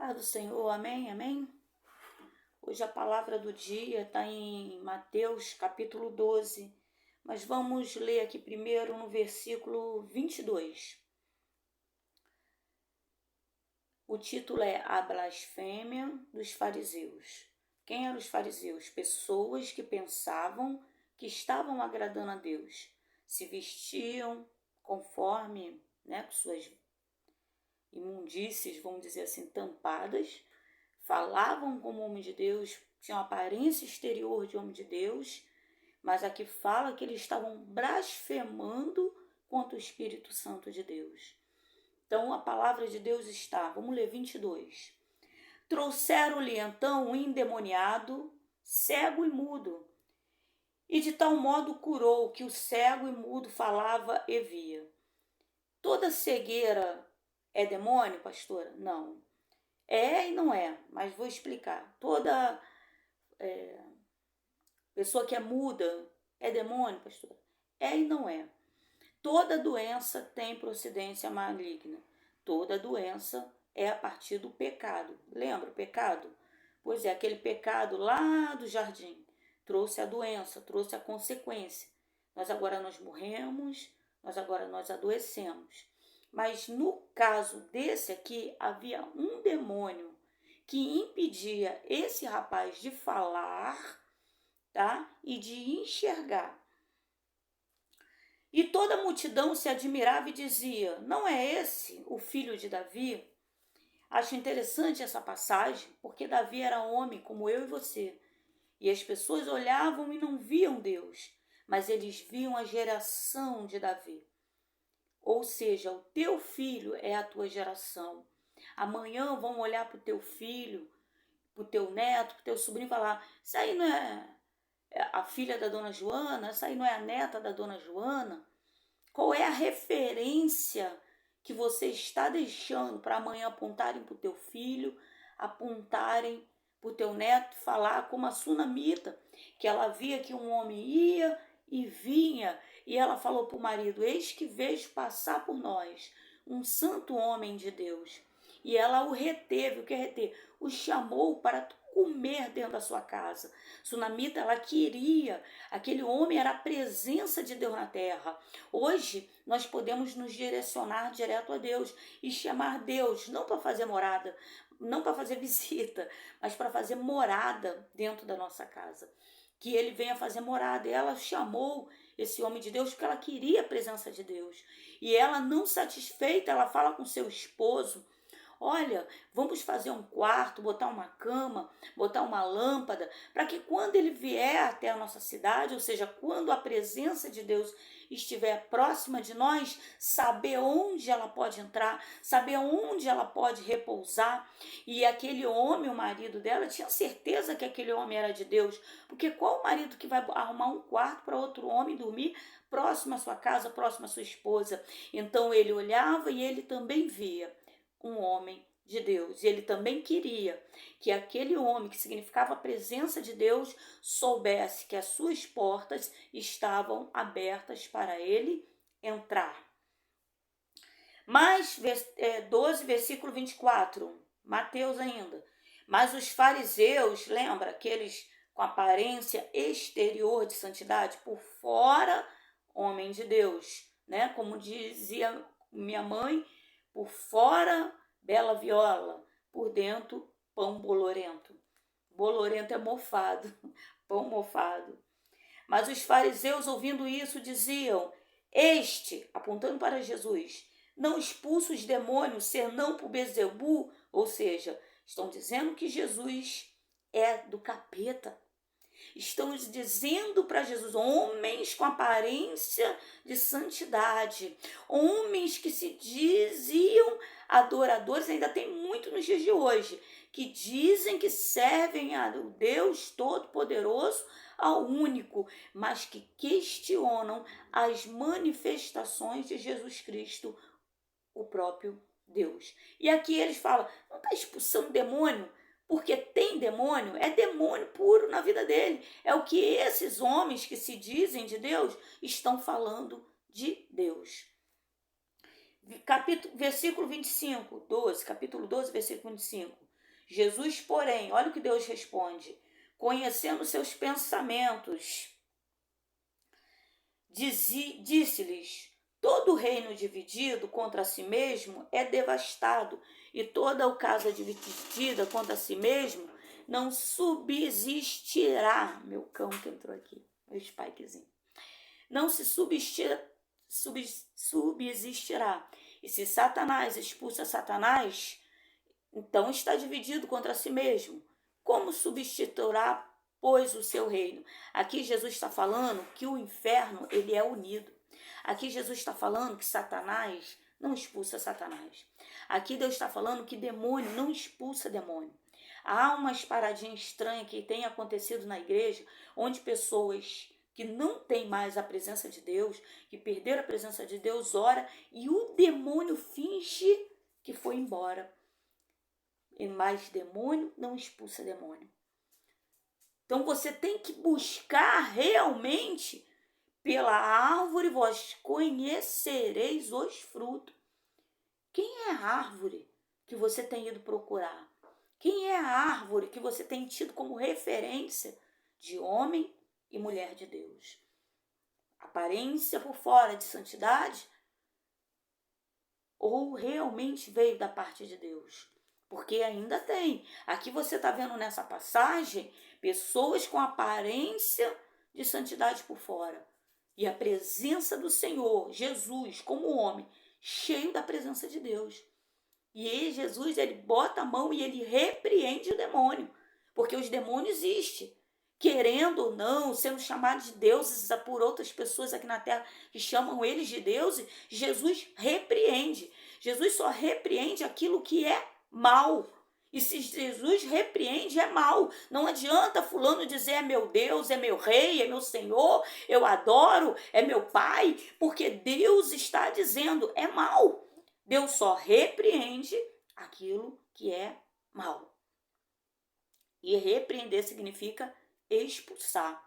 Paz do Senhor, amém, amém. Hoje a palavra do dia está em Mateus capítulo 12, mas vamos ler aqui primeiro no versículo 22. O título é A Blasfêmia dos Fariseus. Quem eram os fariseus? Pessoas que pensavam que estavam agradando a Deus, se vestiam conforme, com suas imundícies, vamos dizer assim, tampadas, falavam como homem de Deus, tinham aparência exterior de homem de Deus, mas aqui fala que eles estavam blasfemando contra o Espírito Santo de Deus. Então a palavra de Deus está, vamos ler 22. Trouxeram-lhe então um endemoniado, cego e mudo, e de tal modo curou que o cego e mudo falava e via. Toda cegueira é demônio, pastora? Não. É e não é, mas vou explicar. Toda pessoa que é muda é demônio, pastora? É e não é. Toda doença tem procedência maligna. Toda doença é a partir do pecado. Lembra o pecado? Pois é, aquele pecado lá do jardim trouxe a doença, trouxe a consequência. Nós morremos, nós adoecemos. Mas no caso desse aqui, havia um demônio que impedia esse rapaz de falar, tá? E de enxergar. E toda a multidão se admirava e dizia: não é esse o filho de Davi? Acho interessante essa passagem, porque Davi era homem como eu e você. E as pessoas olhavam e não viam Deus, mas eles viam a geração de Davi. Ou seja, o teu filho é a tua geração. Amanhã vão olhar para o teu filho, para o teu neto, para o teu sobrinho e falar: isso aí não é a filha da dona Joana? Essa aí não é a neta da dona Joana? Qual é a referência que você está deixando para amanhã apontarem para o teu filho, apontarem para o teu neto, falar como a sunamita, que ela via que um homem ia e vinha, e ela falou para o marido: eis que vejo passar por nós um santo homem de Deus. E ela o reteve, o que é reter? O chamou para comer dentro da sua casa. Sunamita, ela queria, aquele homem era a presença de Deus na terra. Hoje, nós podemos nos direcionar direto a Deus e chamar Deus, não para fazer morada, não para fazer visita, mas para fazer morada dentro da nossa casa. Que ele venha fazer morada. E ela chamou esse homem de Deus porque ela queria a presença de Deus. E ela, não satisfeita, ela fala com seu esposo: olha, vamos fazer um quarto, botar uma cama, botar uma lâmpada, para que quando ele vier até a nossa cidade, ou seja, quando a presença de Deus estiver próxima de nós, saber onde ela pode entrar, saber onde ela pode repousar. E aquele homem, o marido dela, tinha certeza que aquele homem era de Deus, porque qual o marido que vai arrumar um quarto para outro homem dormir próximo à sua casa, próximo à sua esposa? Então ele olhava e ele também via um homem de Deus. E ele também queria que aquele homem, que significava a presença de Deus, soubesse que as suas portas estavam abertas para ele entrar. Mas, 12, versículo 24, Mateus ainda. Mas os fariseus, lembra, aqueles com aparência exterior de santidade, por fora, homem de Deus, né? Como dizia minha mãe, por fora, bela viola, por dentro, pão bolorento. Bolorento é mofado, pão mofado. Mas os fariseus, ouvindo isso, diziam: este, apontando para Jesus, não expulsa os demônios, senão por Bezebu, ou seja, estão dizendo que Jesus é do capeta. Estão dizendo para Jesus, homens com aparência de santidade, homens que se diziam adoradores, ainda tem muito nos dias de hoje, que dizem que servem ao Deus Todo-Poderoso, ao único, mas que questionam as manifestações de Jesus Cristo, o próprio Deus. E aqui eles falam: não está expulsando demônio? Porque tem demônio, é demônio puro na vida dele. É o que esses homens que se dizem de Deus estão falando de Deus. Versículo 25, 12, capítulo 12, versículo 25. Jesus, porém, olha o que Deus responde: conhecendo seus pensamentos, disse-lhes: todo reino dividido contra si mesmo é devastado, e toda a casa dividida contra si mesmo não subsistirá. Meu cão que entrou aqui, meu spikezinho. Não se subsistirá. E se Satanás expulsa Satanás, então está dividido contra si mesmo. Como substituirá, pois, o seu reino? Aqui Jesus está falando que o inferno ele é unido. Aqui Jesus está falando que Satanás não expulsa Satanás. Aqui Deus está falando que demônio não expulsa demônio. Há umas paradinhas estranhas que tem acontecido na igreja, onde pessoas que não têm mais a presença de Deus, que perderam a presença de Deus, ora, e o demônio finge que foi embora. Mas demônio não expulsa demônio. Então você tem que buscar realmente pela árvore, vós conhecereis os frutos. Quem é a árvore que você tem ido procurar? Quem é a árvore que você tem tido como referência de homem e mulher de Deus? Aparência por fora de santidade? Ou realmente veio da parte de Deus? Porque ainda tem. Aqui você está vendo nessa passagem pessoas com aparência de santidade por fora. E a presença do Senhor, Jesus, como homem, cheio da presença de Deus. E aí Jesus, ele bota a mão e ele repreende o demônio. Porque os demônios existem. Querendo ou não, sendo chamados de deuses por outras pessoas aqui na terra que chamam eles de deuses, Jesus repreende. Jesus só repreende aquilo que é mal. E se Jesus repreende, é mal. Não adianta fulano dizer é meu Deus, é meu rei, é meu Senhor, eu adoro, é meu pai, porque Deus está dizendo é mal. Deus só repreende aquilo que é mal. E repreender significa expulsar.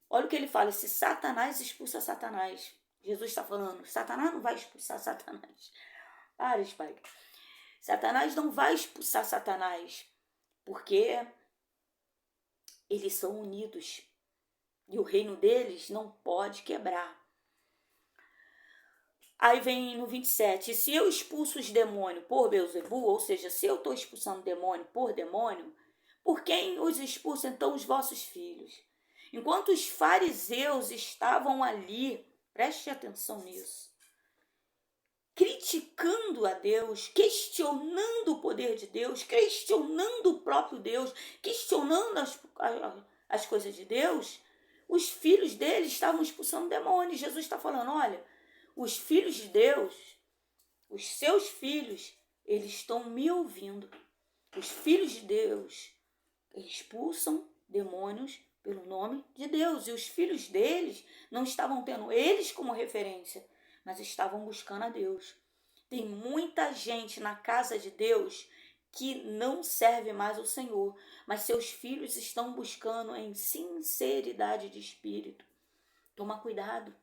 Olha o que ele fala: se Satanás expulsa Satanás. Jesus está falando, Satanás não vai expulsar Satanás. Para, Spike. Satanás não vai expulsar Satanás, porque eles são unidos. E o reino deles não pode quebrar. Aí vem no 27, se eu expulso os demônios por Beelzebul, ou seja, se eu estou expulsando demônio, por quem os expulsa então os vossos filhos? Enquanto os fariseus estavam ali, preste atenção nisso, criticando a Deus, questionando o poder de Deus, questionando o próprio Deus, questionando as coisas de Deus, os filhos deles estavam expulsando demônios. Jesus está falando, olha, os filhos de Deus, os seus filhos, eles estão me ouvindo. Os filhos de Deus expulsam demônios pelo nome de Deus. E os filhos deles não estavam tendo eles como referência, mas estavam buscando a Deus. Tem muita gente na casa de Deus que não serve mais ao Senhor, mas seus filhos estão buscando em sinceridade de espírito. Toma cuidado,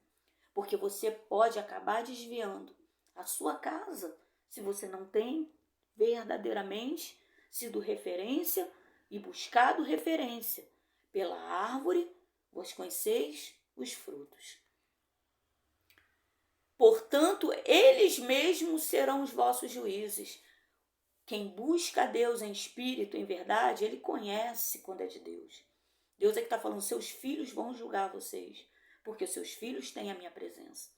porque você pode acabar desviando a sua casa se você não tem verdadeiramente sido referência e buscado referência. Pela árvore vós conheceis os frutos. Portanto, eles mesmos serão os vossos juízes. Quem busca a Deus em espírito, em verdade, ele conhece quando é de Deus. Deus é que está falando, seus filhos vão julgar vocês, porque seus filhos têm a minha presença.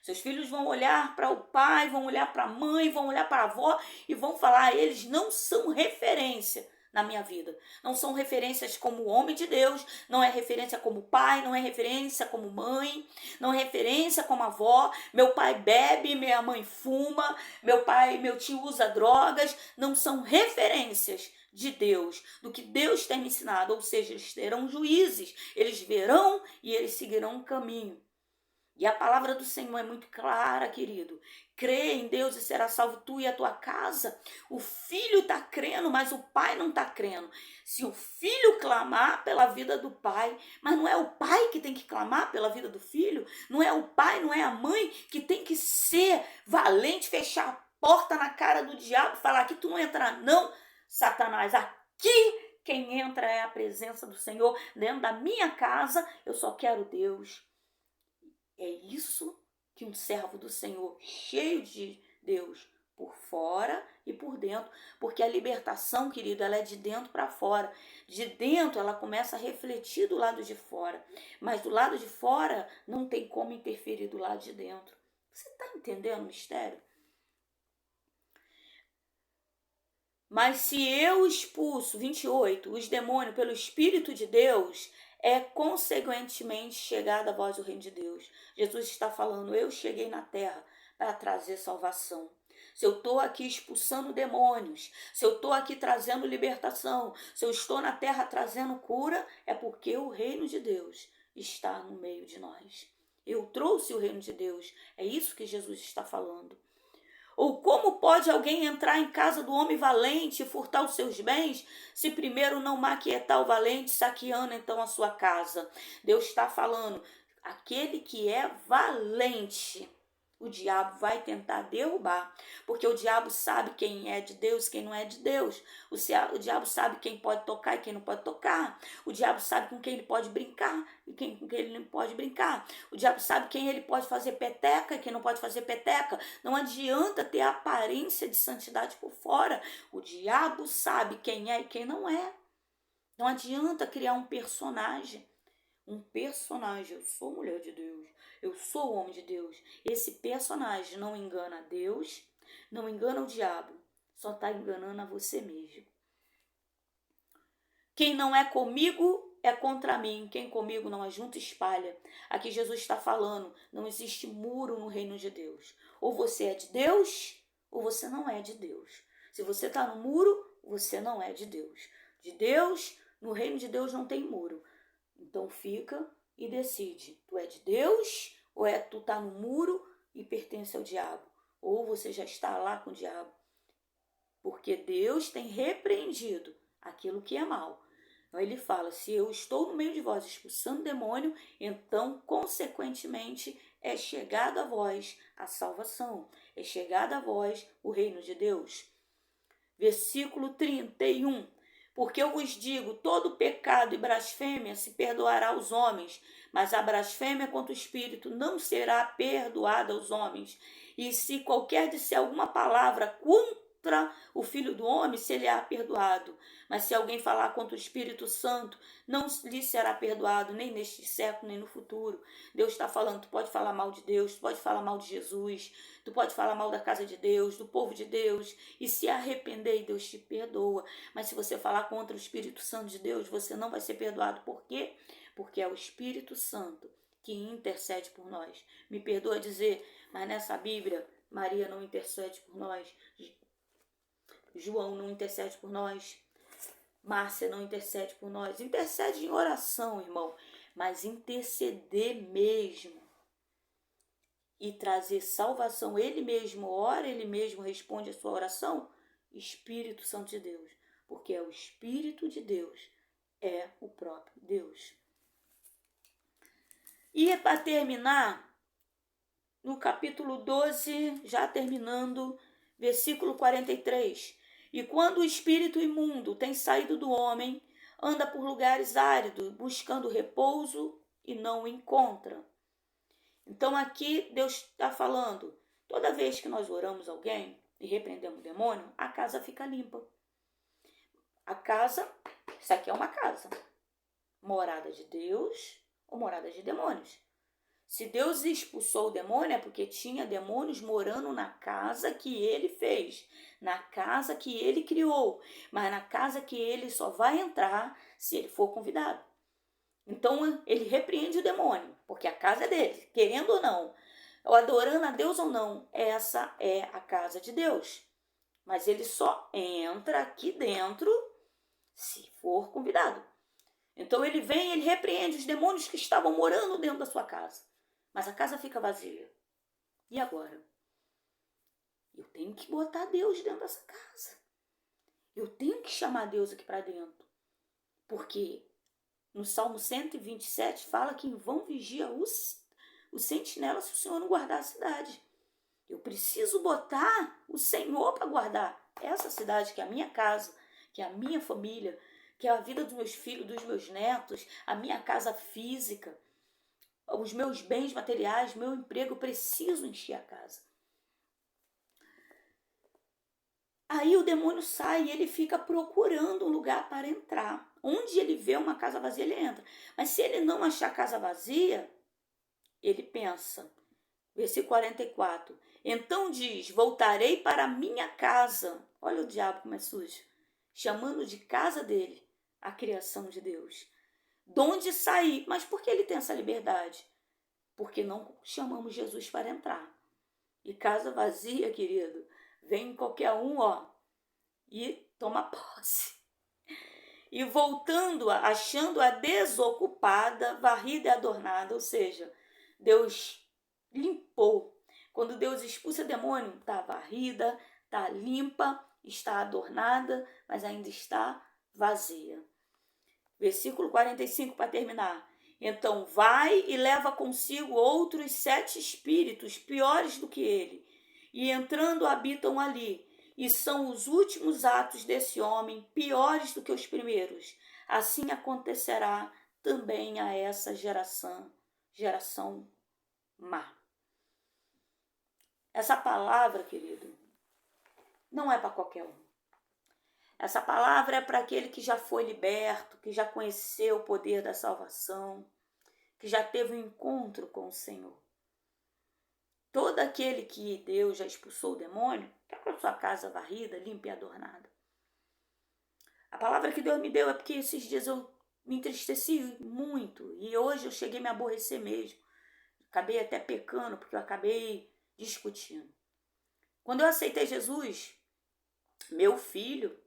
Seus filhos vão olhar para o pai, vão olhar para a mãe, vão olhar para a avó e vão falar, eles não são referência na minha vida. Não são referências como homem de Deus, não é referência como pai, não é referência como mãe, não é referência como avó. Meu pai bebe, minha mãe fuma, meu tio usa drogas. Não são referências de Deus, do que Deus tem me ensinado. Ou seja, eles terão juízes, eles verão e eles seguirão um caminho. E a palavra do Senhor é muito clara, querido. Crê em Deus e será salvo tu e a tua casa. O filho está crendo, mas o pai não está crendo. Se o filho clamar pela vida do pai, mas não é o pai que tem que clamar pela vida do filho, não é o pai, não é a mãe que tem que ser valente, fechar a porta na cara do diabo, falar que tu não entra não. Satanás, aqui quem entra é a presença do Senhor. Dentro da minha casa, eu só quero Deus. É isso que um servo do Senhor, cheio de Deus, por fora e por dentro, porque a libertação, querido, ela é de dentro para fora. De dentro ela começa a refletir do lado de fora, mas do lado de fora não tem como interferir do lado de dentro. Você está entendendo o mistério? Mas se eu expulso, 28, os demônios pelo Espírito de Deus, é consequentemente chegada a voz do reino de Deus. Jesus está falando, eu cheguei na terra para trazer salvação. Se eu estou aqui expulsando demônios, se eu estou aqui trazendo libertação, se eu estou na terra trazendo cura, é porque o reino de Deus está no meio de nós. Eu trouxe o reino de Deus. É isso que Jesus está falando. Ou como pode alguém entrar em casa do homem valente e furtar os seus bens, se primeiro não maquietar o valente, saqueando então a sua casa? Deus está falando, aquele que é valente, o diabo vai tentar derrubar, porque o diabo sabe quem é de Deus e quem não é de Deus. O diabo sabe quem pode tocar e quem não pode tocar. O diabo sabe com quem ele pode brincar e com quem ele não pode brincar. O diabo sabe quem ele pode fazer peteca e quem não pode fazer peteca. Não adianta ter a aparência de santidade por fora. O diabo sabe quem é e quem não é. Não adianta criar um personagem. Um personagem, eu sou mulher de Deus, eu sou homem de Deus. Esse personagem não engana Deus, não engana o diabo, só está enganando a você mesmo. Quem não é comigo é contra mim, quem comigo não ajunta espalha. Aqui Jesus está falando, não existe muro no reino de Deus. Ou você é de Deus, ou você não é de Deus. Se você está no muro, você não é de Deus. De Deus, no reino de Deus não tem muro. Então fica e decide, tu é de Deus ou tu tá no muro e pertence ao diabo? Ou você já está lá com o diabo? Porque Deus tem repreendido aquilo que é mal. Então ele fala, se eu estou no meio de vós expulsando demônio, então consequentemente é chegado a vós a salvação, é chegado a vós o reino de Deus. Versículo 31. Porque eu vos digo, todo pecado e blasfêmia se perdoará aos homens, mas a blasfêmia contra o Espírito não será perdoada aos homens. E se qualquer disser alguma palavra contra o Filho do Homem, se lhe há perdoado. Mas se alguém falar contra o Espírito Santo, não lhe será perdoado, nem neste século, nem no futuro. Deus está falando, tu pode falar mal de Deus, tu pode falar mal de Jesus, tu pode falar mal da casa de Deus, do povo de Deus, e se arrepender, Deus te perdoa. Mas se você falar contra o Espírito Santo de Deus, você não vai ser perdoado. Por quê? Porque é o Espírito Santo que intercede por nós. Me perdoa dizer, mas nessa Bíblia, Maria não intercede por nós, João não intercede por nós, Márcia não intercede por nós. Intercede em oração, irmão, mas interceder mesmo e trazer salvação, ele mesmo ora, ele mesmo responde a sua oração, Espírito Santo de Deus, porque é o Espírito de Deus, é o próprio Deus. E para terminar, no capítulo 12, já terminando, versículo 43, e quando o espírito imundo tem saído do homem, anda por lugares áridos, buscando repouso e não o encontra. Então aqui Deus está falando, toda vez que nós oramos alguém e repreendemos o demônio, a casa fica limpa. A casa, isso aqui é uma casa, morada de Deus ou morada de demônios. Se Deus expulsou o demônio é porque tinha demônios morando na casa que ele fez, na casa que ele criou, mas na casa que ele só vai entrar se ele for convidado. Então ele repreende o demônio, porque a casa é dele, querendo ou não, ou adorando a Deus ou não, essa é a casa de Deus. Mas ele só entra aqui dentro se for convidado. Então ele vem, ele repreende os demônios que estavam morando dentro da sua casa. Mas a casa fica vazia. E agora? Eu tenho que botar Deus dentro dessa casa. Eu tenho que chamar Deus aqui para dentro. Porque no Salmo 127 fala que em vão vigia os sentinelas se o Senhor não guardar a cidade. Eu preciso botar o Senhor para guardar essa cidade que é a minha casa, que é a minha família, que é a vida dos meus filhos, dos meus netos, a minha casa física, os meus bens materiais, meu emprego, eu preciso encher a casa. Aí o demônio sai e ele fica procurando um lugar para entrar. Onde ele vê uma casa vazia, ele entra. Mas se ele não achar a casa vazia, ele pensa. Versículo 44. Então diz, voltarei para a minha casa. Olha o diabo como é sujo. Chamando de casa dele a criação de Deus. De onde sair? Mas por que ele tem essa liberdade? Porque não chamamos Jesus para entrar. E casa vazia, querido, vem qualquer um, e toma posse. E voltando, achando-a desocupada, varrida e adornada, ou seja, Deus limpou. Quando Deus expulsa o demônio, está varrida, está limpa, está adornada, mas ainda está vazia. Versículo 45 para terminar. Então vai e leva consigo outros 7 espíritos piores do que ele, e entrando habitam ali, e são os últimos atos desse homem piores do que os primeiros. Assim acontecerá também a essa geração má. Essa palavra, querido, não é para qualquer um. Essa palavra é para aquele que já foi liberto, que já conheceu o poder da salvação, que já teve um encontro com o Senhor. Todo aquele que Deus já expulsou o demônio, está com a sua casa varrida, limpa e adornada. A palavra que Deus me deu é porque esses dias eu me entristeci muito e hoje eu cheguei a me aborrecer mesmo. Acabei até pecando porque eu acabei discutindo. Quando eu aceitei Jesus, meu filho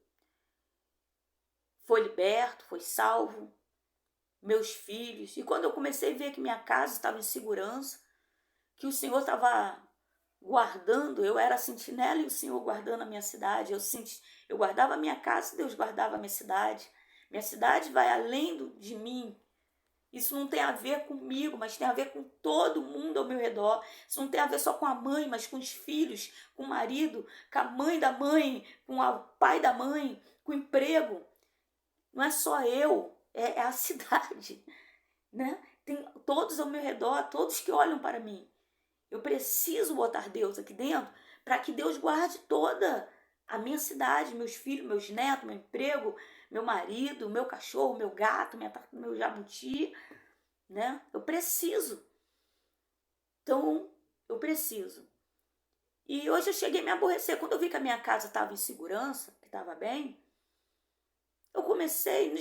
foi liberto, foi salvo, meus filhos. E quando eu comecei a ver que minha casa estava em segurança, que o Senhor estava guardando, eu era a sentinela e o Senhor guardando a minha cidade. Eu guardava a minha casa e Deus guardava a minha cidade. Minha cidade vai além de mim. Isso não tem a ver comigo, mas tem a ver com todo mundo ao meu redor. Isso não tem a ver só com a mãe, mas com os filhos, com o marido, com a mãe da mãe, com o pai da mãe, com o emprego. Não é só eu, é a cidade, né? Tem todos ao meu redor, todos que olham para mim. Eu preciso botar Deus aqui dentro para que Deus guarde toda a minha cidade, meus filhos, meus netos, meu emprego, meu marido, meu cachorro, meu gato, meu jabuti, né? Eu preciso. Então, eu preciso. E hoje eu cheguei a me aborrecer. Quando eu vi que a minha casa estava em segurança, que estava bem, eu comecei,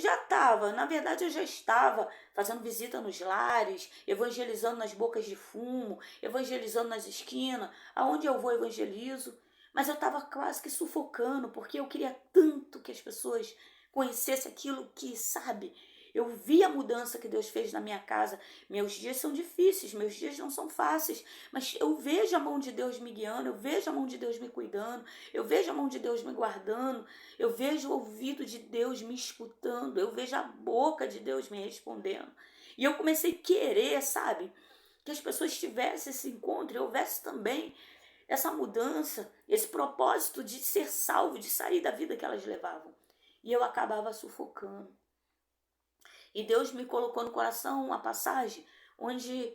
na verdade eu já estava fazendo visita nos lares, evangelizando nas bocas de fumo, evangelizando nas esquinas, aonde eu vou evangelizo, mas eu estava quase que sufocando, porque eu queria tanto que as pessoas conhecessem aquilo que, sabe, eu vi a mudança que Deus fez na minha casa. Meus dias são difíceis, meus dias não são fáceis, mas eu vejo a mão de Deus me guiando, eu vejo a mão de Deus me cuidando, eu vejo a mão de Deus me guardando, eu vejo o ouvido de Deus me escutando, eu vejo a boca de Deus me respondendo. E eu comecei a querer, sabe, que as pessoas tivessem esse encontro e houvesse também essa mudança, esse propósito de ser salvo, de sair da vida que elas levavam. E eu acabava sufocando. E Deus me colocou no coração uma passagem onde,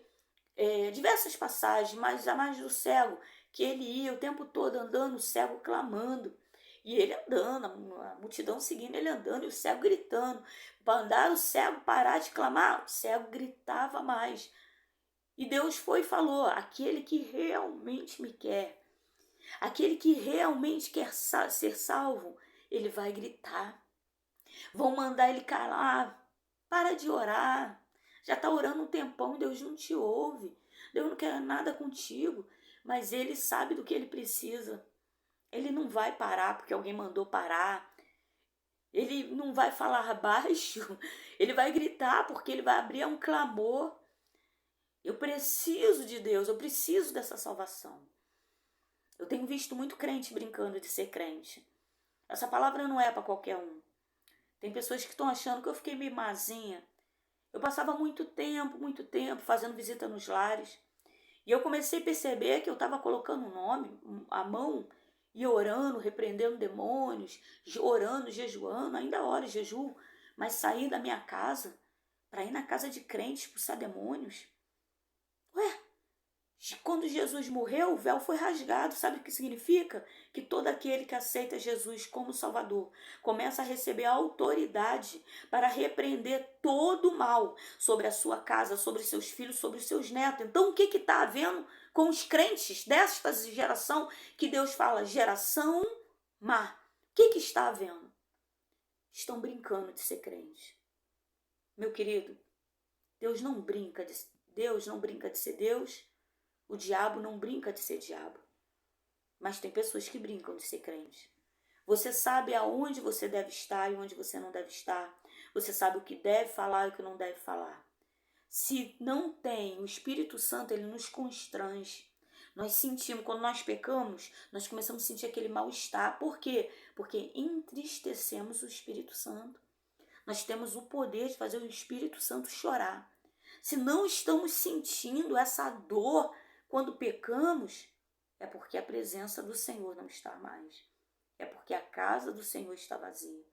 diversas passagens, mas a mais do cego, que ele ia o tempo todo andando, o cego clamando. E ele andando, a multidão seguindo ele andando, e o cego gritando. Para andar, o cego parar de clamar, o cego gritava mais. E Deus foi e falou, aquele que realmente me quer, aquele que realmente quer ser salvo, ele vai gritar. Vão mandar ele calar. Para de orar. Já está orando um tempão, Deus não te ouve. Deus não quer nada contigo. Mas Ele sabe do que Ele precisa. Ele não vai parar porque alguém mandou parar. Ele não vai falar baixo. Ele vai gritar porque Ele vai abrir um clamor. Eu preciso de Deus, eu preciso dessa salvação. Eu tenho visto muito crente brincando de ser crente. Essa palavra não é para qualquer um. Tem pessoas que estão achando que eu fiquei meio mazinha. Eu passava muito tempo fazendo visita nos lares. E eu comecei a perceber que eu estava colocando o nome, a mão e orando, repreendendo demônios, orando, jejuando, ainda oro e jejuo, mas sair da minha casa para ir na casa de crente expulsar demônios? Ué, quando Jesus morreu, o véu foi rasgado. Sabe o que significa? Que todo aquele que aceita Jesus como Salvador começa a receber a autoridade para repreender todo o mal sobre a sua casa, sobre seus filhos, sobre os seus netos. Então, o que está havendo com os crentes desta geração que Deus fala, geração má? O que está havendo? Estão brincando de ser crente. Meu querido, Deus não brinca de ser Deus. O diabo não brinca de ser diabo. Mas tem pessoas que brincam de ser crente. Você sabe aonde você deve estar e onde você não deve estar. Você sabe o que deve falar e o que não deve falar. Se não tem o Espírito Santo, ele nos constrange. Nós sentimos, quando nós pecamos, nós começamos a sentir aquele mal-estar. Por quê? Porque entristecemos o Espírito Santo. Nós temos o poder de fazer o Espírito Santo chorar. Se não estamos sentindo essa dor quando pecamos, é porque a presença do Senhor não está mais. É porque a casa do Senhor está vazia.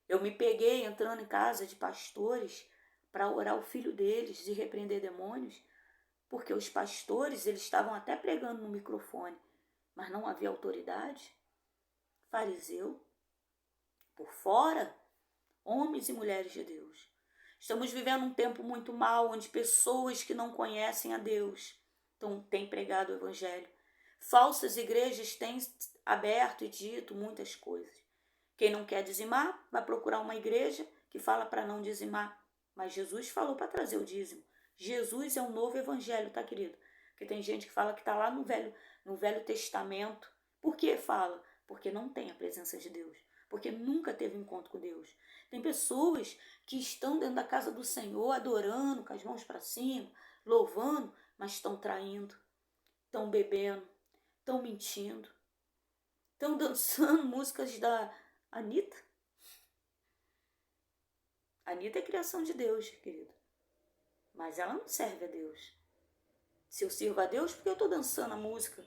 Eu me peguei entrando em casa de pastores para orar o filho deles e repreender demônios, porque os pastores, eles estavam até pregando no microfone, mas não havia autoridade. Fariseu, por fora, homens e mulheres de Deus. Estamos vivendo um tempo muito mal, onde pessoas que não conhecem a Deus têm pregado o evangelho. Falsas igrejas têm aberto e dito muitas coisas. Quem não quer dizimar, vai procurar uma igreja que fala para não dizimar. Mas Jesus falou para trazer o dízimo. Jesus é um novo evangelho, tá, querido? Porque tem gente que fala que está lá no Velho Testamento. Por que fala? Porque não tem a presença de Deus. Porque nunca teve um encontro com Deus. Tem pessoas que estão dentro da casa do Senhor, adorando, com as mãos para cima, louvando, mas estão traindo, estão bebendo, estão mentindo, estão dançando músicas da Anitta. Anitta é criação de Deus, querido. Mas ela não serve a Deus. Se eu sirvo a Deus, porque eu estou dançando a música.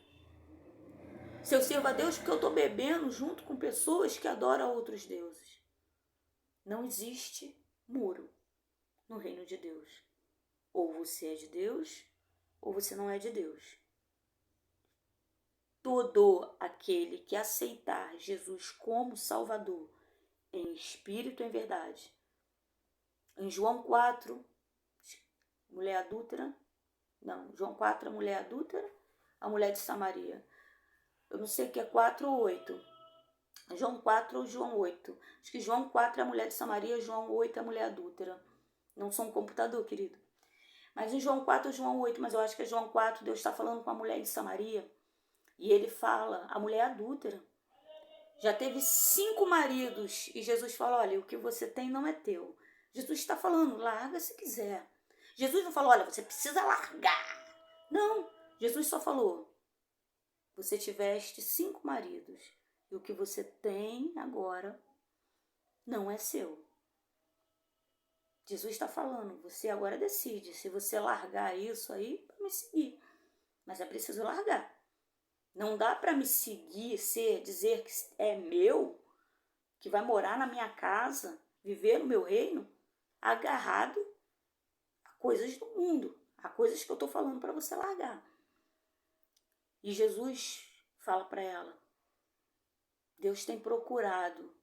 Se eu sirvo a Deus, porque eu estou bebendo junto com pessoas que adoram outros deuses. Não existe muro no reino de Deus. Ou você é de Deus, ou você não é de Deus. Todo aquele que aceitar Jesus como Salvador, em espírito e em verdade. Em João 4, mulher adúltera. Não, João 4, a mulher adúltera, a mulher de Samaria. Eu não sei o que é 4 ou 8. João 4 ou João 8. Acho que João 4 é a mulher de Samaria, João 8 é a mulher adúltera. Não sou um computador, querido. Mas em João 4 ou João 8, mas eu acho que é João 4, Deus está falando com a mulher de Samaria. E ele fala, a mulher adúltera já teve 5 maridos. E Jesus fala, olha, o que você tem não é teu. Jesus está falando, larga se quiser. Jesus não falou, olha, você precisa largar. Não, Jesus só falou, você tiveste 5 maridos. E o que você tem agora não é seu. Jesus está falando, você agora decide se você largar isso aí para me seguir. Mas é preciso largar. Não dá para me seguir, dizer que é meu, que vai morar na minha casa, viver no meu reino, agarrado a coisas do mundo, a coisas que eu estou falando para você largar. E Jesus fala para ela, Deus tem procurado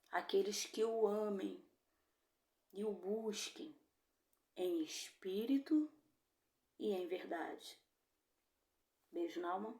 aqueles que o amem e o busquem em espírito e em verdade. Beijo na alma.